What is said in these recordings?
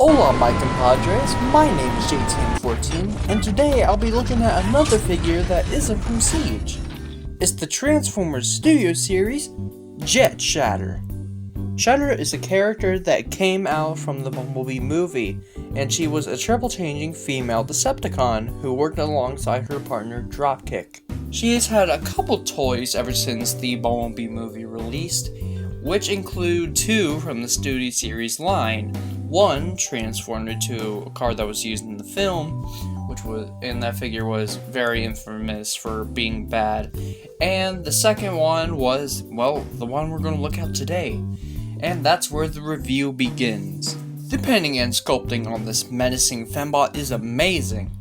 Hola my compadres, my name is JTM14, and today I'll be looking at another figure that isn't from Siege. It's the Transformers Studio Series, Shatter. Shatter is a character that came out from the Bumblebee movie, and she was a triple-changing female Decepticon who worked alongside her partner Dropkick. She has had a couple toys ever since the Bumblebee movie released, which include two from the Studio Series line. One transformed into a car that was used in the film, and that figure was very infamous for being bad. And the second one was, well, the one we're going to look at today. And that's where the review begins. The painting and sculpting on this menacing fembot is amazing.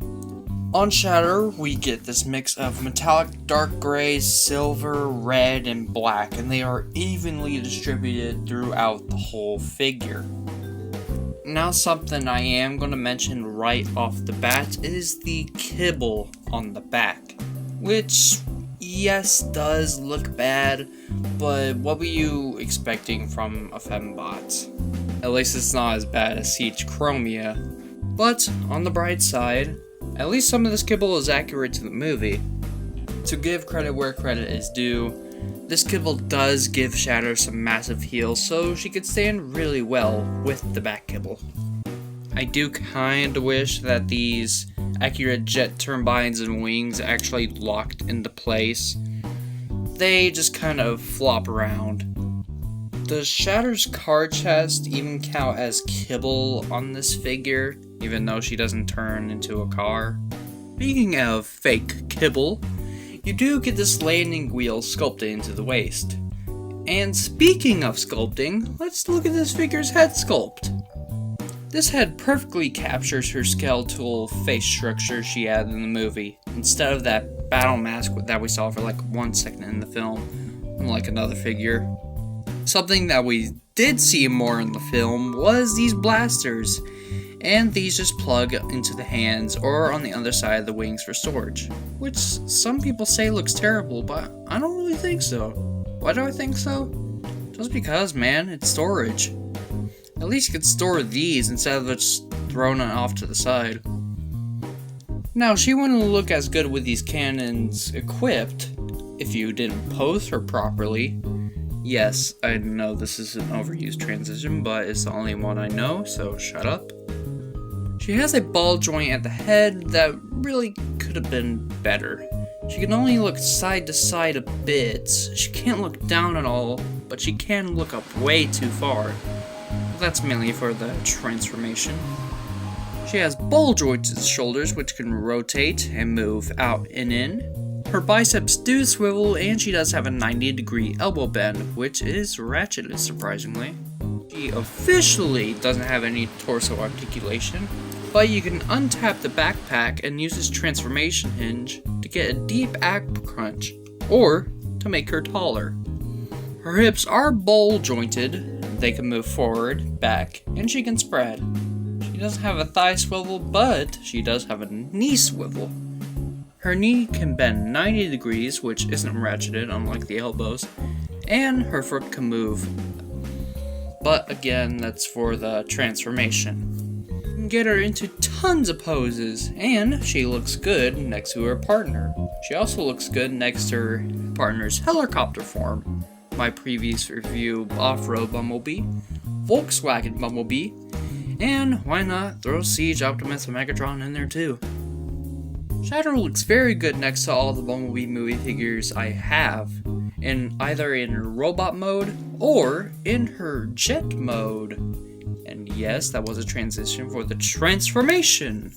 On Shatter, we get this mix of metallic dark gray, silver, red, and black, and they are evenly distributed throughout the whole figure. Now, something I am going to mention right off the bat is the kibble on the back, which, yes, does look bad, but what were you expecting from a fembot? At least it's not as bad as Siege Chromia. But, on the bright side, at least some of this kibble is accurate to the movie. To give credit where credit is due, this kibble does give Shatter some massive heals, so she could stand really well with the back kibble. I do kinda wish that these accurate jet turbines and wings actually locked into place. They just kind of flop around. Does Shatter's car chest even count as kibble on this figure, even though she doesn't turn into a car? Speaking of fake kibble, you do get this landing wheel sculpted into the waist. And speaking of sculpting, let's look at this figure's head sculpt. This head perfectly captures her skeletal face structure she had in the movie, instead of that battle mask that we saw for like 1 second in the film, unlike another figure. Something that we did see more in the film was these blasters, and these just plug into the hands or on the other side of the wings for storage, which some people say looks terrible, but I don't really think so. Why do I think so? Just because, man, it's storage. At least you could store these instead of just throwing it off to the side. Now, she wouldn't look as good with these cannons equipped if you didn't pose her properly. Yes, I know this is an overused transition, but it's the only one I know, so shut up. She has a ball joint at the head that really could have been better. She can only look side to side a bit. She can't look down at all, but she can look up way too far. That's mainly for the transformation. She has ball jointed shoulders which can rotate and move out and in. Her biceps do swivel, and she does have a 90-degree elbow bend, which is ratcheted surprisingly. She officially doesn't have any torso articulation, but you can untap the backpack and use this transformation hinge to get a deep ab crunch, or to make her taller. Her hips are ball jointed, they can move forward, back, and she can spread. She doesn't have a thigh swivel, but she does have a knee swivel. Her knee can bend 90 degrees, which isn't ratcheted unlike the elbows, and her foot can move. But again, that's for the transformation. You can get her into tons of poses, and she looks good next to her partner. She also looks good next to her partner's helicopter form. My previous review, Off-Road Bumblebee, Volkswagen Bumblebee, and why not throw Siege Optimus and Megatron in there too. Shatter looks very good next to all the Bumblebee movie figures I have, either in her robot mode or in her jet mode. And yes, that was a transition for the transformation.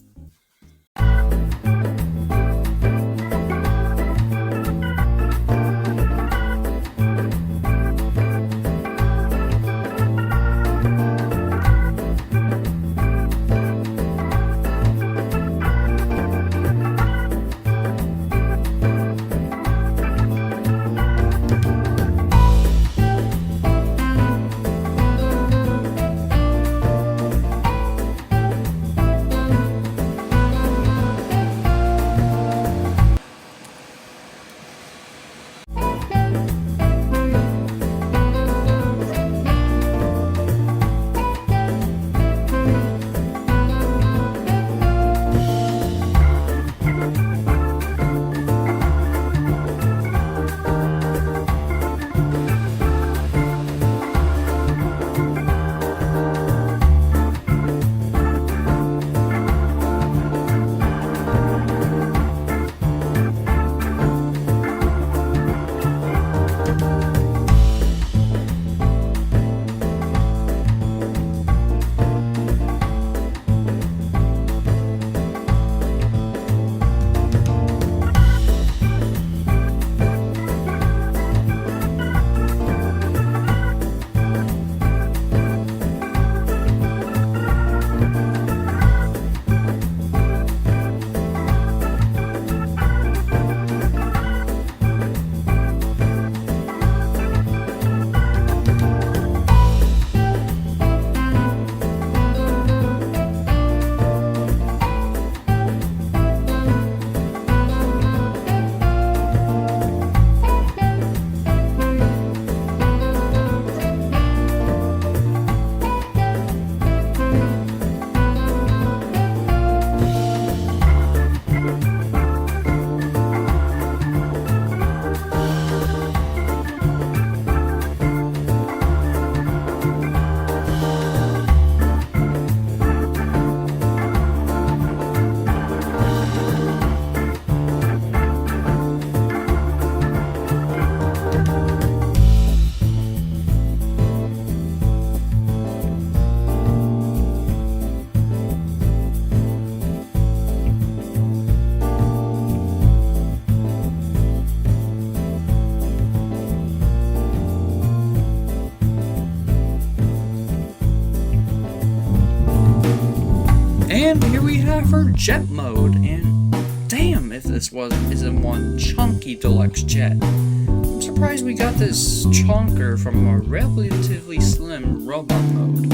jet mode, and damn if this isn't one chunky deluxe jet. I'm surprised we got this chonker from a relatively slim robot mode.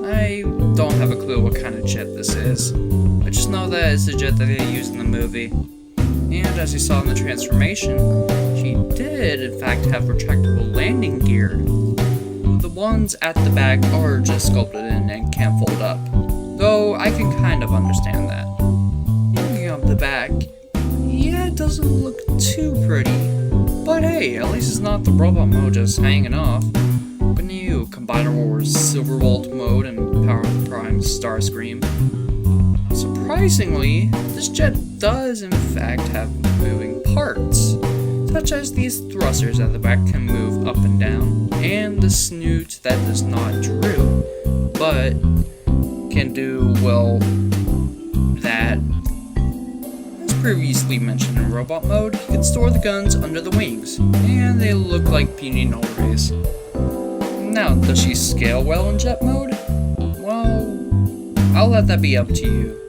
I don't have a clue what kind of jet this is. I just know that it's the jet that they used in the movie. And as you saw in the transformation, she did in fact have retractable landing gear. The ones at the back are just sculpted in and can't fold up, though I can kind of understand that. Looking up the back, yeah, it doesn't look too pretty, but hey, at least it's not the robot mode just hanging off. But new Combiner Wars Silverbolt mode and Power Prime Starscream. Surprisingly, this jet does in fact have moving parts, such as these thrusters at the back can move up and down, and the snoot that does not droop, but can do, well, that. As previously mentioned in robot mode, you can store the guns under the wings, and they look like puny notaries. Now, does she scale well in jet mode? Well, I'll let that be up to you.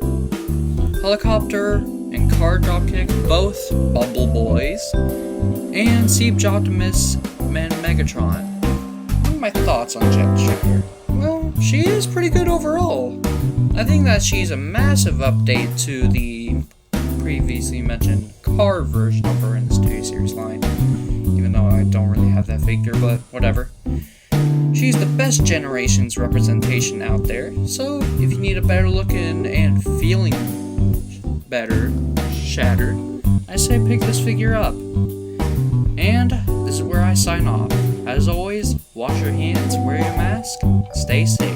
Helicopter and car dropkick, both Bumble Boys, and Siege Optimus and Megatron. What are my thoughts on Jet Shatter? Well, she is pretty good overall. I think that she's a massive update to the previously mentioned car version of her in the Studio Series line, even though I don't really have that figure, but whatever. She's the best generation's representation out there, so if you need a better looking and feeling better Shatter, I say pick this figure up. And this is where I sign off. As always, wash your hands, wear your mask, stay safe.